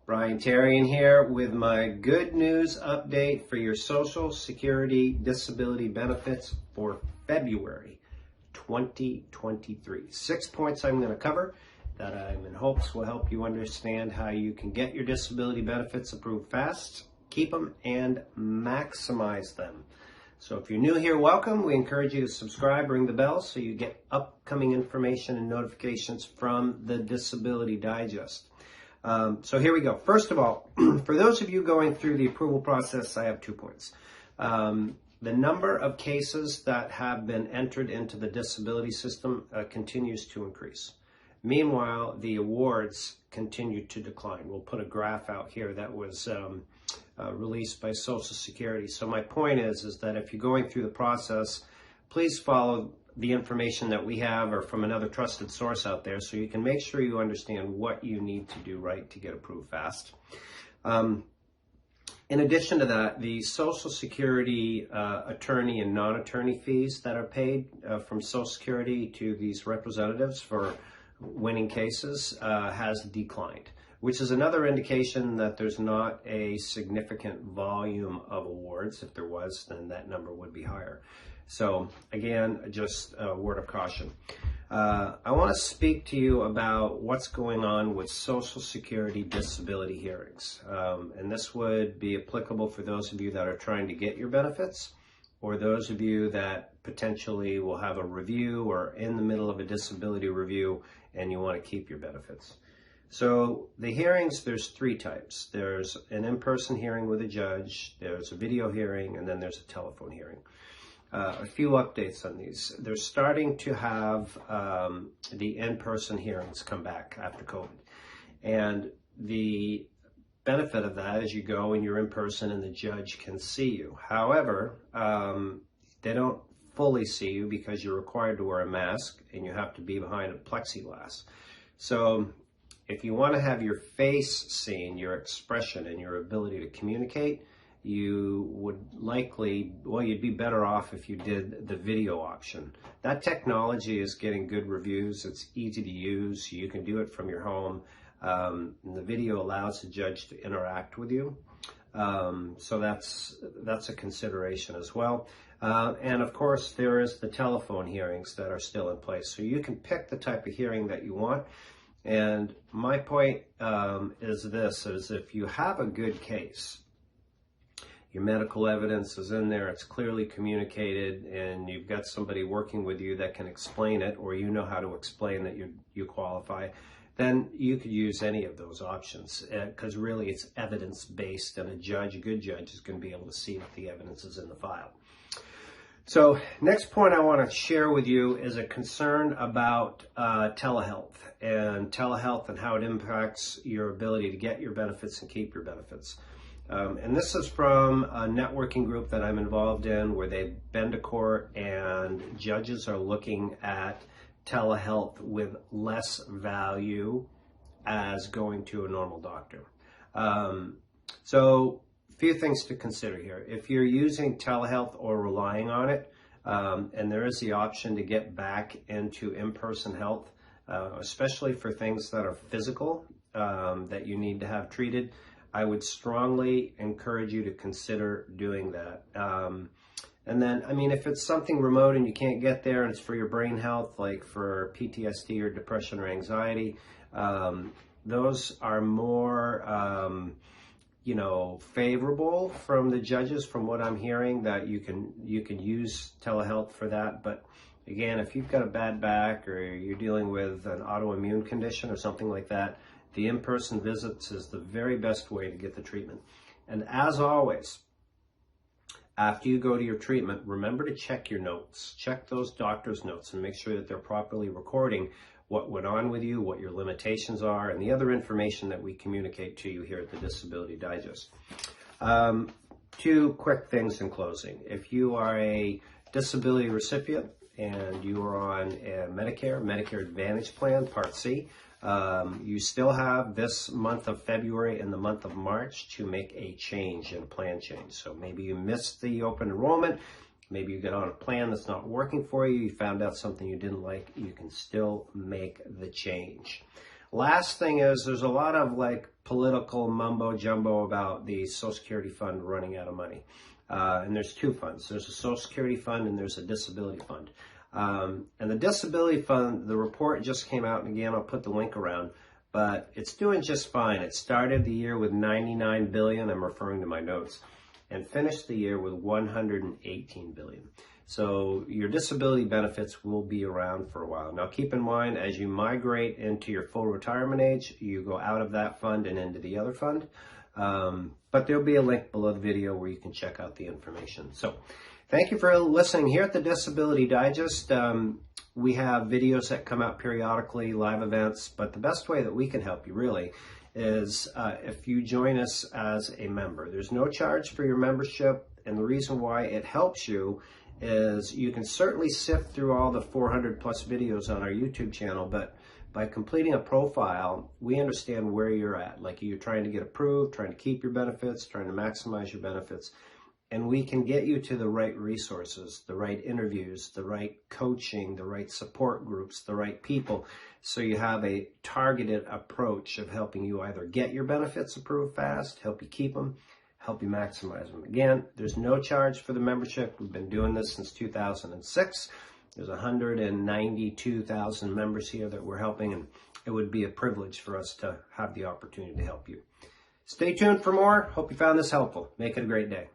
Brian Terrian here with my good news update for your Social Security disability benefits for February 2023. 6 points I'm going to cover that I'm in hopes will help you understand how you can get your disability benefits approved fast, keep them, and maximize them. So if you're new here, welcome. We encourage you to subscribe, ring the bell so you get upcoming information and notifications from the Disability Digest. So here we go. First of all, for those of you going through the approval process, I have 2 points. The number of cases that have been entered into the disability system continues to increase. Meanwhile, the awards continue to decline. We'll put a graph out here that was released by Social Security. So my point is that if you're going through the process, please follow the information that we have or from another trusted source out there so you can make sure you understand what you need to do right to get approved fast. In addition to that, the Social Security attorney and non-attorney fees that are paid from Social Security to these representatives for winning cases has declined, which is another indication that there's not a significant volume of awards. If there was, then that number would be higher. So again, just a word of caution. I want to speak to you about what's going on with Social Security disability hearings. And this would be applicable for those of you that are trying to get your benefits, or those of you that potentially will have a review or in the middle of a disability review and you want to keep your benefits. So the hearings, there's 3 types. There's an in-person hearing with a judge, there's a video hearing, and then there's a telephone hearing. A few updates on these. They're starting to have the in-person hearings come back after COVID. And the benefit of that is you go and you're in person and the judge can see you. However, they don't fully see you because you're required to wear a mask and you have to be behind a plexiglass. So if you want to have your face seen, your expression and your ability to communicate, you would likely, well, you'd be better off if you did the video option. That technology is getting good reviews. It's easy to use. You can do it from your home. And the video allows the judge to interact with you. So that's a consideration as well. And of course, there is the telephone hearings that are still in place. So you can pick the type of hearing that you want. And my point is this, is if you have a good case, your medical evidence is in there, it's clearly communicated, and you've got somebody working with you that can explain it, or you know how to explain that you qualify, then you could use any of those options, because really it's evidence-based, and a good judge is going to be able to see if the evidence is in the file. So next point I want to share with you is a concern about telehealth and how it impacts your ability to get your benefits and keep your benefits. And this is from a networking group that I'm involved in where they've been to court and judges are looking at telehealth with less value as going to a normal doctor. So a few things to consider here. If you're using telehealth or relying on it, and there is the option to get back into in-person health, especially for things that are physical, that you need to have treated, I would strongly encourage you to consider doing that. And then, I mean, if it's something remote and you can't get there and it's for your brain health, like for PTSD or depression or anxiety, those are more, favorable from the judges, from what I'm hearing, that you can use telehealth for that. But again, if you've got a bad back or you're dealing with an autoimmune condition or something like that, the in-person visits is the very best way to get the treatment. And as always, after you go to your treatment, remember to check your notes. Check those doctor's notes and make sure that they're properly recording what went on with you, what your limitations are, and the other information that we communicate to you here at the Disability Digest. 2 quick things in closing. If you are a disability recipient and you are on a Medicare Advantage plan, Part C, you still have this month of February and the month of March to make a change and a plan change. So maybe you missed the open enrollment, maybe you got on a plan that's not working for you, you found out something you didn't like, you can still make the change. Last thing is, there's a lot of political mumbo jumbo about the Social Security fund running out of money. And there's two funds. There's a Social Security fund and there's a disability fund. And the disability fund, the report just came out, and again, I'll put the link around, but it's doing just fine. It started the year with 99 billion, I'm referring to my notes, and finished the year with 118 billion. So your disability benefits will be around for a while. Now keep in mind, as you migrate into your full retirement age, you go out of that fund and into the other fund. But there'll be a link below the video where you can check out the information. So thank you for listening. Here at the Disability Digest, we have videos that come out periodically, live events, but the best way that we can help you really is if you join us as a member. There's no charge for your membership, and the reason why it helps you is you can certainly sift through all the 400 plus videos on our YouTube channel, but by completing a profile, we understand where you're at. Like, you're trying to get approved, trying to keep your benefits, trying to maximize your benefits. And we can get you to the right resources, the right interviews, the right coaching, the right support groups, the right people. So you have a targeted approach of helping you either get your benefits approved fast, help you keep them, help you maximize them. Again, there's no charge for the membership. We've been doing this since 2006. There's 192,000 members here that we're helping, and it would be a privilege for us to have the opportunity to help you. Stay tuned for more. Hope you found this helpful. Make it a great day.